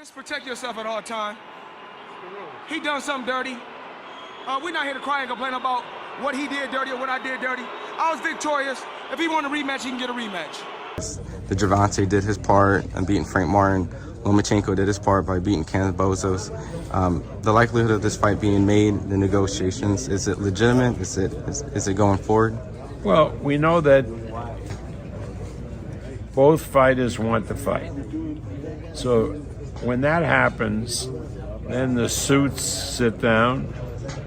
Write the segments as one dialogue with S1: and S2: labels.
S1: Just protect yourself at all time. He done something dirty. We're not here to cry and complain about what he did dirty or what I did dirty. I was victorious. If he want a rematch, he can get a rematch.
S2: The Gervonta did his part and beating Frank Martin. Lomachenko did his part by beating Kenneth Bozos. The likelihood of this fight being made, the negotiations, is it legitimate? Is it going forward?
S3: Well, we know that both fighters want to fight. So when that happens, then the suits sit down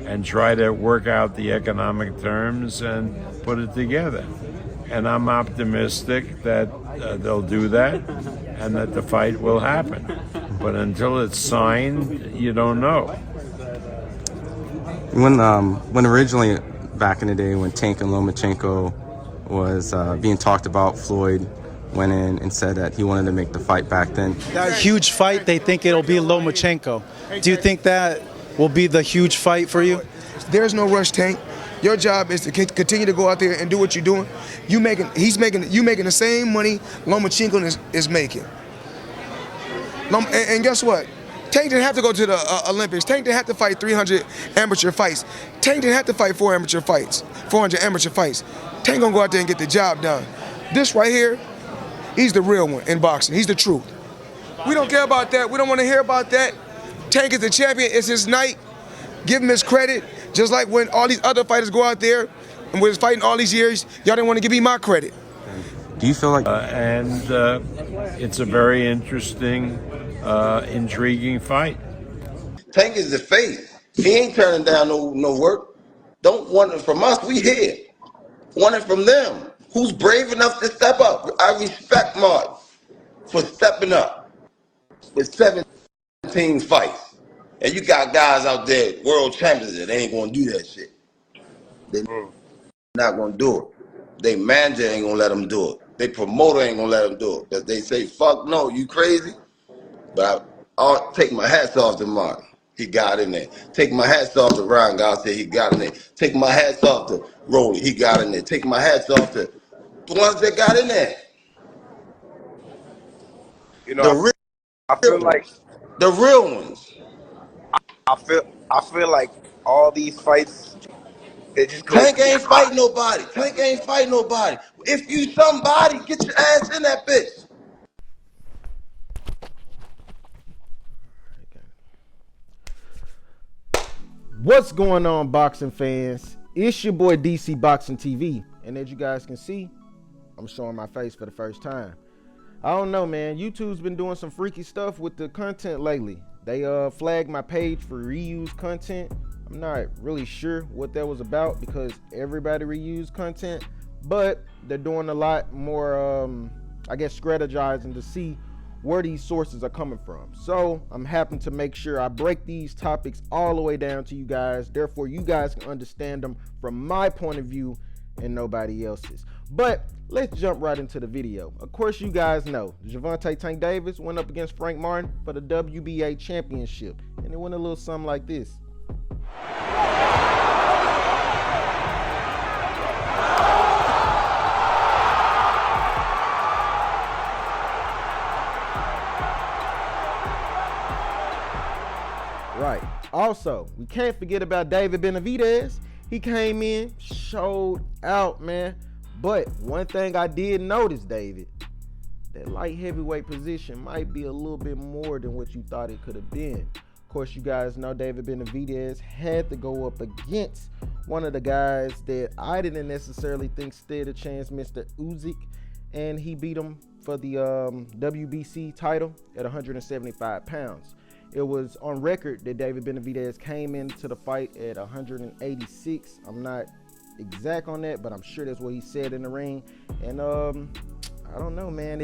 S3: and try to work out the economic terms and put it together. And I'm optimistic that they'll do that and that the fight will happen. But until it's signed, you don't know.
S2: When originally, back in the day, when Tank and Lomachenko was being talked about, Floyd went in and said that he wanted to make the fight back then.
S4: That huge fight, they think it'll be Lomachenko. Do you think that will be the huge fight for you?
S1: There's no rush, Tank. Your job is to continue to go out there and do what you're doing. You making the same money Lomachenko is making. And guess what? Tank didn't have to go to the Olympics. Tank didn't have to fight 300 amateur fights. Tank didn't have to fight 400 amateur fights. Tank gonna go out there and get the job done. This right here, he's the real one in boxing. He's the truth. We don't care about that. We don't want to hear about that. Tank is the champion. It's his night. Give him his credit. Just like when all these other fighters go out there and was fighting all these years, y'all didn't want to give me my credit.
S2: Do you feel like...
S3: It's a very interesting, intriguing fight.
S5: Tank is the face. He ain't turning down no work. Don't want it from us. We here. Want it from them. Who's brave enough to step up? I respect Martin for stepping up with 17 fights. And you got guys out there, world champions, that ain't gonna do that shit. They're not gonna do it. They manager ain't gonna let them do it. They promoter ain't gonna let them do it. Because they say, fuck no, you crazy? But I'll take my hats off to Martin. He got in there. Take my hats off to Ryan Garcia. He got in there. Take my hats off to Rolly. He got in there. Take my hats off to the ones that got in there.
S6: You know, I feel like
S5: the real ones.
S6: I feel like all these fights, they just go.
S5: Tank ain't fight nobody. Tank ain't fight nobody. If you somebody, get your ass in that bitch.
S7: What's going on, boxing fans? It's your boy DC Boxing TV, and as you guys can see, I'm showing my face for the first time. I don't know, man. YouTube's been doing some freaky stuff with the content lately. They flagged my page for reused content. I'm not really sure what that was about because everybody reused content, but they're doing a lot more, I guess, strategizing to see where these sources are coming from. So I'm happy to make sure I break these topics all the way down to you guys. Therefore, you guys can understand them from my point of view and nobody else's. But let's jump right into the video. Of course, you guys know Gervonta Tank Davis went up against Frank Martin for the WBA championship, and it went a little something like this. Right. Also, we can't forget about David Benavidez. He came in, showed out, man. But one thing I did notice, David, that light heavyweight position might be a little bit more than what you thought it could have been. Of course, you guys know David Benavidez had to go up against one of the guys that I didn't necessarily think stood a chance, Mr. Usyk, and he beat him for the WBC title at 175 pounds. It was on record that David Benavidez came into the fight at 186. I'm not exact on that, but I'm sure that's what he said in the ring. And I don't know, man.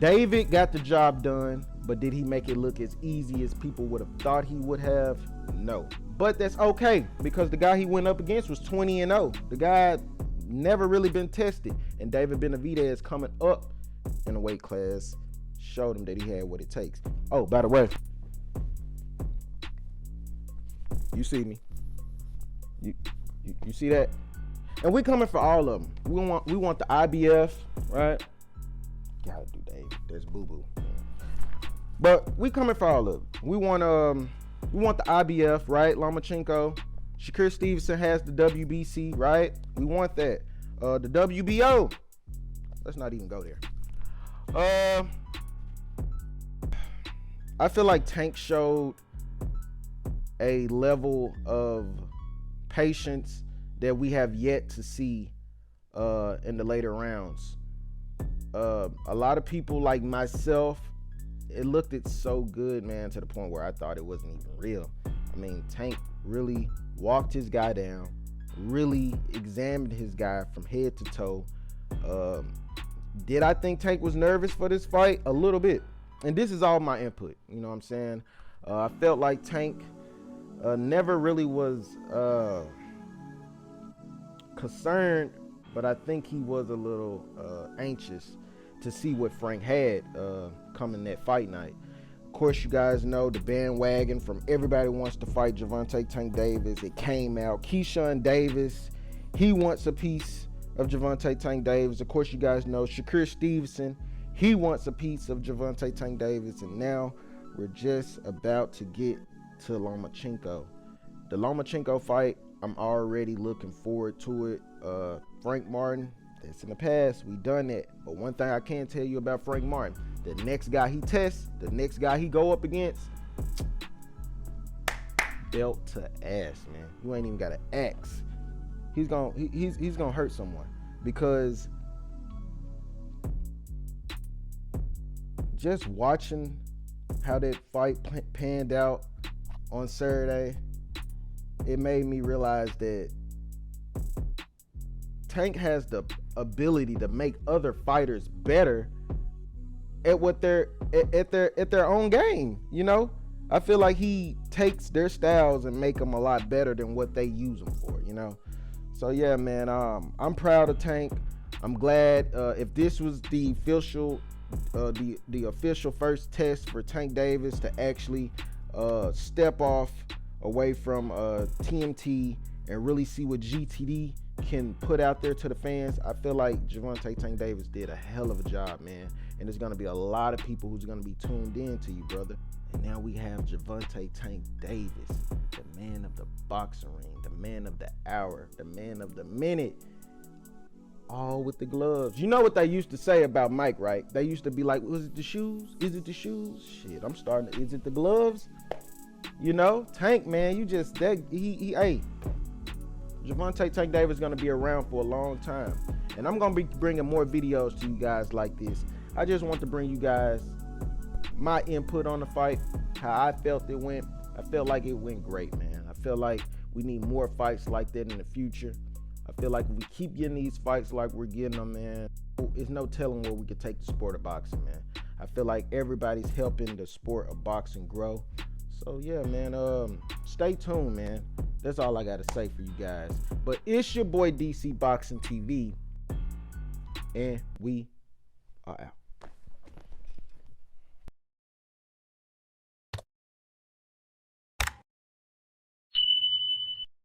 S7: David got the job done, but did he make it look as easy as people would have thought he would have? No. But that's okay, because the guy he went up against was 20-0. The guy never really been tested, and David Benavidez coming up in a weight class showed him that he had what it takes. Oh, by the way, you see me? You see that? And we coming for all of them. We want the IBF, right? Gotta do Dave. There's Boo Boo. But we coming for all of it. We want the IBF, right? Lomachenko. Shakur Stevenson has the WBC, right? We want that. The WBO. Let's not even go there. I feel like Tank showed a level of patience that we have yet to see in the later rounds. A lot of people like myself, it looked so good, man, to the point where I thought it wasn't even real. I mean, Tank really walked his guy down, really examined his guy from head to toe. Did I think Tank was nervous for this fight? A little bit. And this is all my input, you know what I'm saying? I felt like Tank never really was concerned, but I think he was a little anxious to see what Frank had coming that fight night. Of course, you guys know the bandwagon from everybody wants to fight Gervonta Tank Davis. It came out. Keyshawn Davis, he wants a piece of Gervonta Tank Davis. Of course, you guys know Shakur Stevenson, he wants a piece of Gervonta Tank Davis. And now we're just about to get to Lomachenko. The Lomachenko fight, I'm already looking forward to it. Frank Martin, that's in the past. We done that. But one thing I can tell you about Frank Martin, the next guy he tests, the next guy he go up against, belt to ass, man. You ain't even got an axe. He's gonna hurt someone, because just watching how that fight panned out on Saturday, it made me realize that Tank has the ability to make other fighters better at what they're at their own game. You know, I feel like he takes their styles and make them a lot better than what they use them for. You know, so yeah, man. I'm proud of Tank. I'm glad if this was the official the official first test for Tank Davis to actually step off away from TMT and really see what GTD can put out there to the fans. I feel like Gervonta Tank Davis did a hell of a job, man. And there's going to be a lot of people who's going to be tuned in to you, brother. And now we have Gervonta Tank Davis, the man of the boxing ring, the man of the hour, the man of the minute, all with the gloves. You know what they used to say about Mike, right? They used to be like, was it the shoes? Is it the shoes? Shit, I'm starting to, is it the gloves? You know, Tank, man, you just, that, hey, Gervonta Tank Davis is going to be around for a long time. And I'm going to be bringing more videos to you guys like this. I just want to bring you guys my input on the fight, how I felt it went. I felt like it went great, man. I feel like we need more fights like that in the future. I feel like if we keep getting these fights like we're getting them, man, there's no telling where we could take the sport of boxing, man. I feel like everybody's helping the sport of boxing grow. So yeah, man, stay tuned, man. That's all I got to say for you guys. But it's your boy DC Boxing TV, and we are out.